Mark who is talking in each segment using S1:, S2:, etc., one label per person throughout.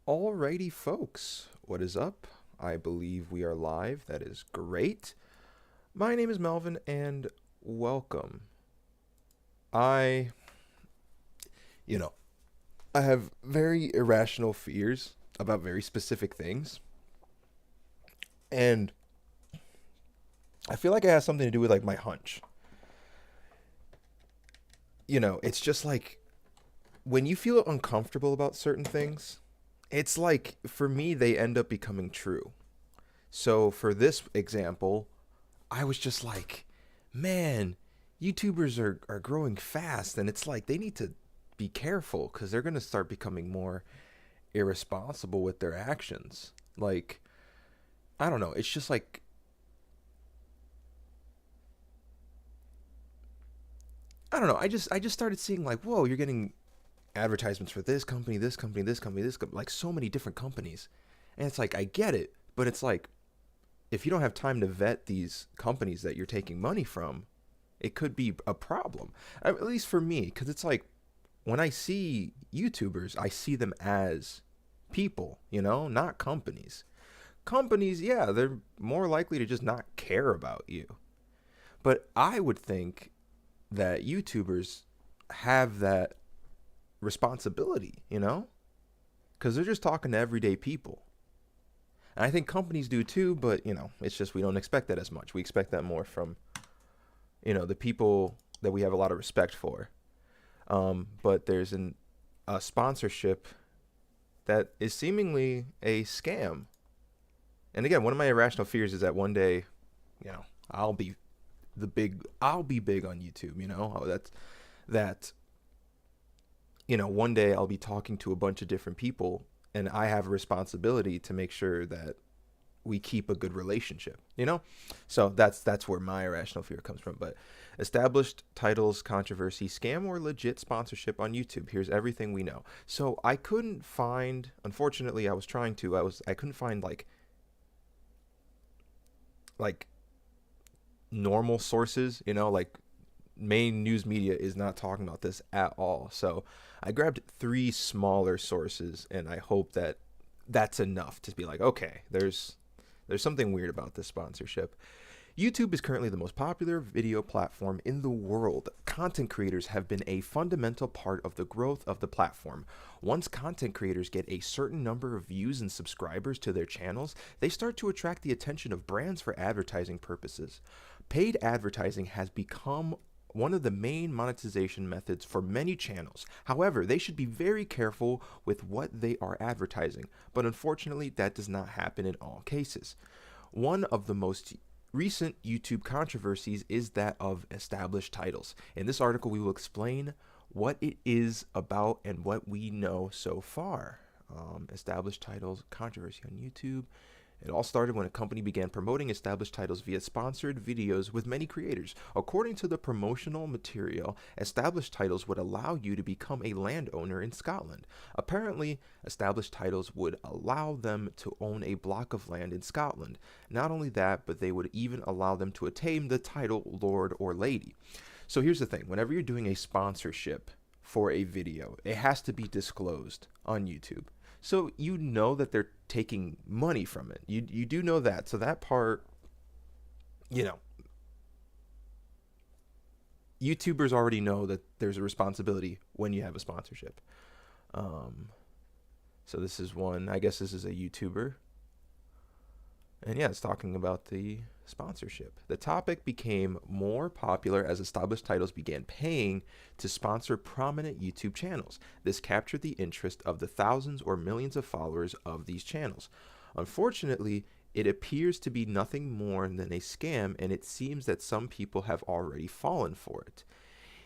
S1: Alrighty, folks, what is up? I believe we are live. That is great. My name is Melvin, and welcome. I, you know, I have very irrational fears about very specific things, and I feel like it has something to do with like my hunch. It's just like when you feel uncomfortable about certain things, it's like for me they end up becoming true. So for this example, I was just like, man, YouTubers are growing fast, and it's like they need to be careful because they're going to start becoming more irresponsible with their actions. Like, I don't know. It's just like, I don't know. I just started seeing like, whoa, you're getting advertisements for this company, this company, this company, this company, like so many different companies. And it's like, I get it, but it's like, if you don't have time to vet these companies that you're taking money from, it could be a problem. At least for me, because it's like when I see YouTubers, I see them as people, not companies. Companies, yeah, they're more likely to just not care about you. But I would think that YouTubers have that responsibility, because they're just talking to everyday people. And I think companies do too, but it's just we don't expect that as much. We expect that more from the people that we have a lot of respect for. But there's a sponsorship that is seemingly a scam. And again, one of my irrational fears is that one day, you know, I'll be I'll be big on YouTube. That one day I'll be talking to a bunch of different people, and I have a responsibility to make sure that we keep a good relationship, so that's where my irrational fear comes from. But established titles, controversy, scam, or legit sponsorship on YouTube, here's everything we know. So I couldn't find, unfortunately, I couldn't find like normal sources, like main news media is not talking about this at all. So I grabbed three smaller sources, and I hope that that's enough to be like, okay, there's something weird about this sponsorship. YouTube is currently the most popular video platform in the world. Content creators have been a fundamental part of the growth of the platform. Once content creators get a certain number of views and subscribers to their channels, they start to attract the attention of brands for advertising purposes. Paid advertising has become one of the main monetization methods for many channels. However, they should be very careful with what they are advertising, but unfortunately, that does not happen in all cases. One of the most recent YouTube controversies is that of established titles. In this article, we will explain what it is about and what we know so far. Established titles, controversy on YouTube. It all started when a company began promoting established titles via sponsored videos with many creators. According to the promotional material, established titles would allow you to become a landowner in Scotland. Apparently, established titles would allow them to own a block of land in Scotland. Not only that, but they would even allow them to attain the title Lord or Lady. So here's the thing, whenever you're doing a sponsorship for a video, it has to be disclosed on YouTube. So you know that they're taking money from it. You do know that. So that part, you know, YouTubers already know that there's a responsibility when you have a sponsorship. Um, so this is one. I guess this is a YouTuber. And yeah, it's talking about the sponsorship. The topic became more popular as established titles began paying to sponsor prominent YouTube channels. This captured the interest of the thousands or millions of followers of these channels. Unfortunately, it appears to be nothing more than a scam, and it seems that some people have already fallen for it.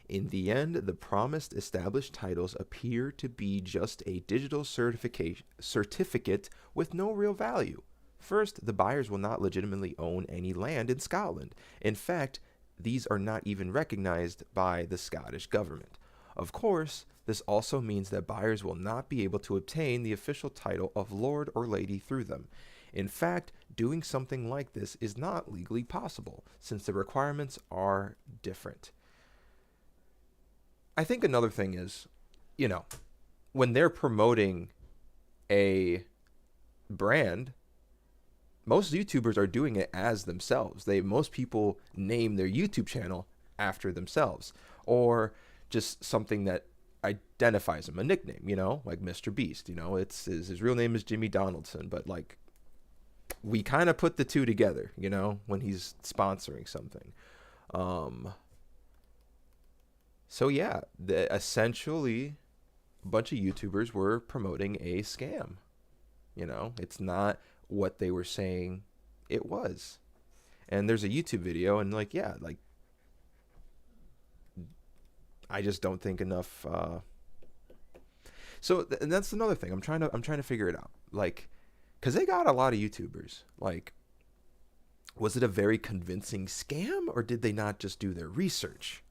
S1: In the end, the promised established titles appear to be just a digital certificate with no real value. First, the buyers will not legitimately own any land in Scotland. In fact, these are not even recognized by the Scottish government. Of course, this also means that buyers will not be able to obtain the official title of Lord or Lady through them. In fact, doing something like this is not legally possible, since the requirements are different. I think another thing is, you know, when they're promoting a brand, most YouTubers are doing it as themselves. Most people name their YouTube channel after themselves, or just something that identifies them, a nickname, like Mr. Beast. It's his real name is Jimmy Donaldson, but like we kind of put the two together, when he's sponsoring something. So yeah, essentially a bunch of YouTubers were promoting a scam. It's not what they were saying it was. And there's a YouTube video, and like, yeah, like I just don't think enough. And that's another thing. I'm trying to figure it out. Like, because they got a lot of YouTubers. Like, was it a very convincing scam, or did they not just do their research?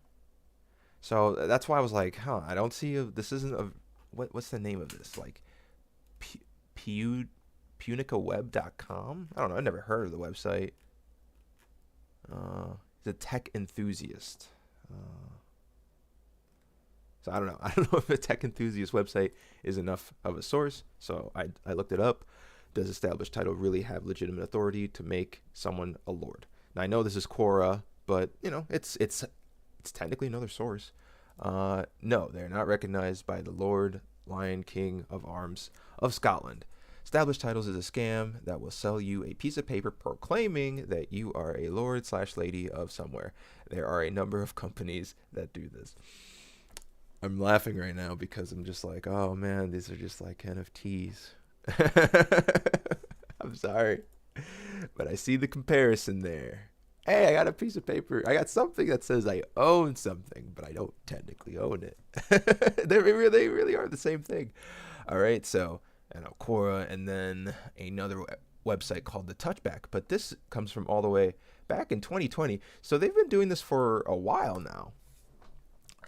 S1: So that's why I was like, I don't see this isn't a what's the name of this? Like, punicaweb.com? I don't know. I never heard of the website. He's a tech enthusiast. So I don't know. I don't know if a tech enthusiast website is enough of a source. So I looked it up. Does established title really have legitimate authority to make someone a lord? Now I know this is Quora, but it's technically another source. No, they're not recognized by the Lord Lion King of Arms of Scotland. Established titles is a scam that will sell you a piece of paper proclaiming that you are a lord/lady of somewhere. There are a number of companies that do this. I'm laughing right now because I'm just like, oh man, these are just like NFTs. I'm sorry, but I see the comparison there. Hey, I got a piece of paper. I got something that says I own something, but I don't technically own it. They really are the same thing. All right, so I know Quora, and then another website called the Touchback, but this comes from all the way back in 2020. So they've been doing this for a while now.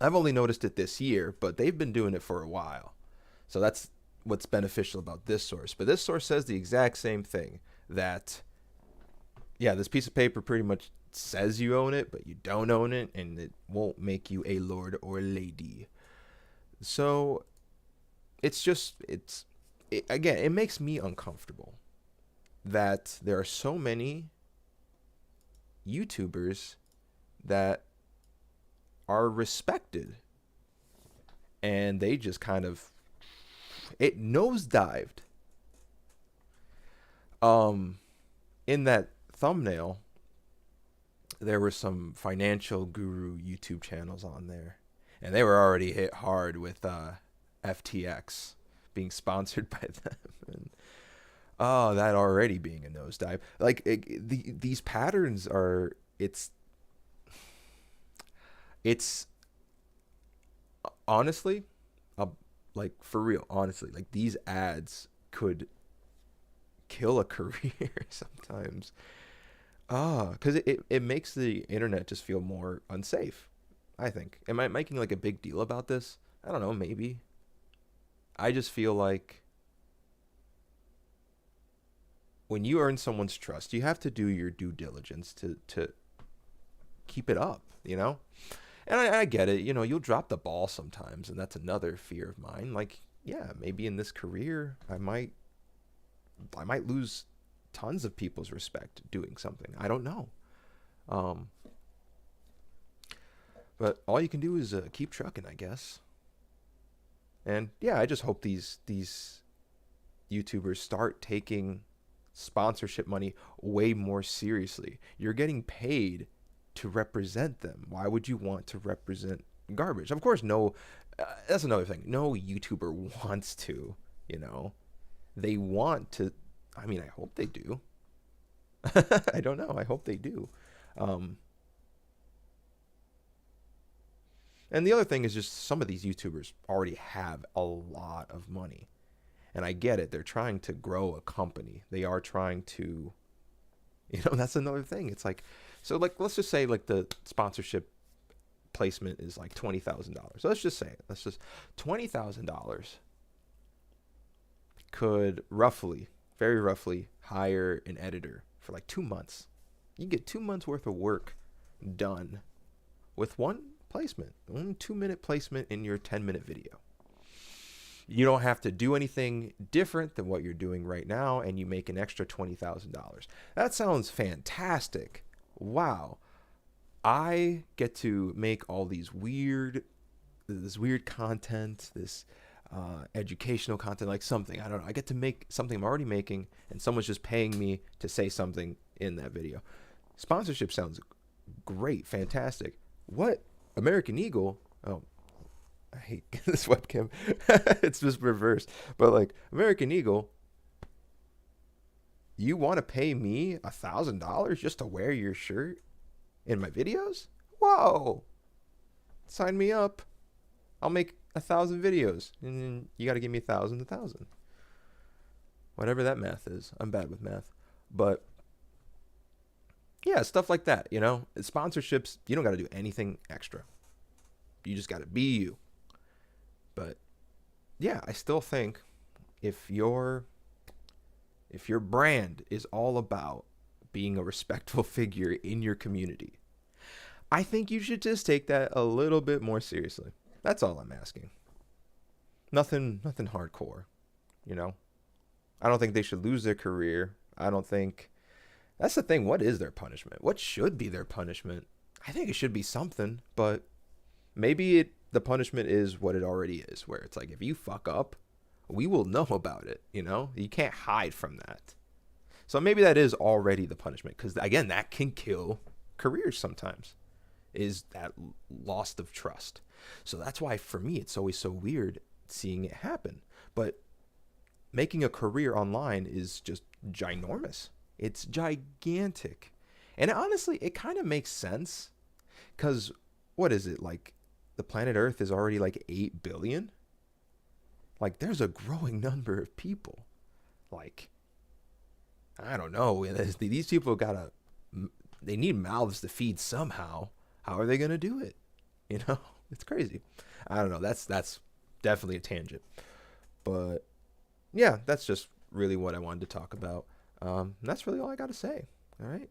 S1: I've only noticed it this year, but they've been doing it for a while. So that's what's beneficial about this source. But this source says the exact same thing, that yeah, this piece of paper pretty much says you own it, but you don't own it, and it won't make you a lord or lady. So again, it makes me uncomfortable that there are so many YouTubers that are respected, and they just kind of, it nosedived. In that thumbnail, there were some financial guru YouTube channels on there, and they were already hit hard with FTX being sponsored by them, and that already being a nosedive. Like these patterns are, it's honestly, like for real, honestly, like these ads could kill a career sometimes. Because it makes the internet just feel more unsafe, I think. Am I making like a big deal about this? I don't know, maybe. I just feel like when you earn someone's trust, you have to do your due diligence to keep it up, And I get it, you'll drop the ball sometimes, and that's another fear of mine. Like, yeah, maybe in this career, I might lose tons of people's respect doing something. I don't know. But all you can do is keep trucking, I guess. And yeah, I just hope these YouTubers start taking sponsorship money way more seriously. You're getting paid to represent them. Why would you want to represent garbage? Of course, no. That's another thing. No YouTuber wants to. They want to. I mean, I hope they do. I don't know. I hope they do. And the other thing is just some of these YouTubers already have a lot of money. And I get it. They're trying to grow a company. They are trying to, that's another thing. It's like, so like, let's just say like the sponsorship placement is like $20,000. So let's just say it. Let's just $20,000 could very roughly hire an editor for like 2 months. You get 2 months worth of work done with one placement, 1 2-minute placement in your 10-minute video. You don't have to do anything different than what you're doing right now, and you make an extra $20,000. That sounds fantastic. Wow. I get to make all this weird content, this educational content, like something. I don't know. I get to make something I'm already making, and someone's just paying me to say something in that video. Sponsorship sounds great, fantastic. What American Eagle? Oh, I hate this webcam. It's just reversed. But like American Eagle, you want to pay me $1,000 just to wear your shirt in my videos? Whoa! Sign me up. I'll make 1,000 videos, and then you got to give me 1,000, whatever that math is. I'm bad with math, but yeah, stuff like that. Sponsorships. You don't got to do anything extra. You just got to be you. But yeah, I still think if your brand is all about being a respectful figure in your community, I think you should just take that a little bit more seriously. That's all I'm asking. Nothing hardcore, you know? I don't think they should lose their career. I don't think that's the thing. What is their punishment? What should be their punishment? I think it should be something, but maybe the punishment is what it already is, where it's like, if you fuck up, we will know about it. You can't hide from that. So maybe that is already the punishment, because again, that can kill careers sometimes, is that loss of trust. So that's why for me it's always so weird seeing it happen. But making a career online is just ginormous. It's gigantic. And honestly, it kind of makes sense, because what is it, like the planet Earth is already like 8 billion? Like there's a growing number of people. Like, I don't know. These people they need mouths to feed somehow. How are they going to do it? It's crazy. I don't know. That's definitely a tangent. But yeah, that's just really what I wanted to talk about. That's really all I got to say. All right.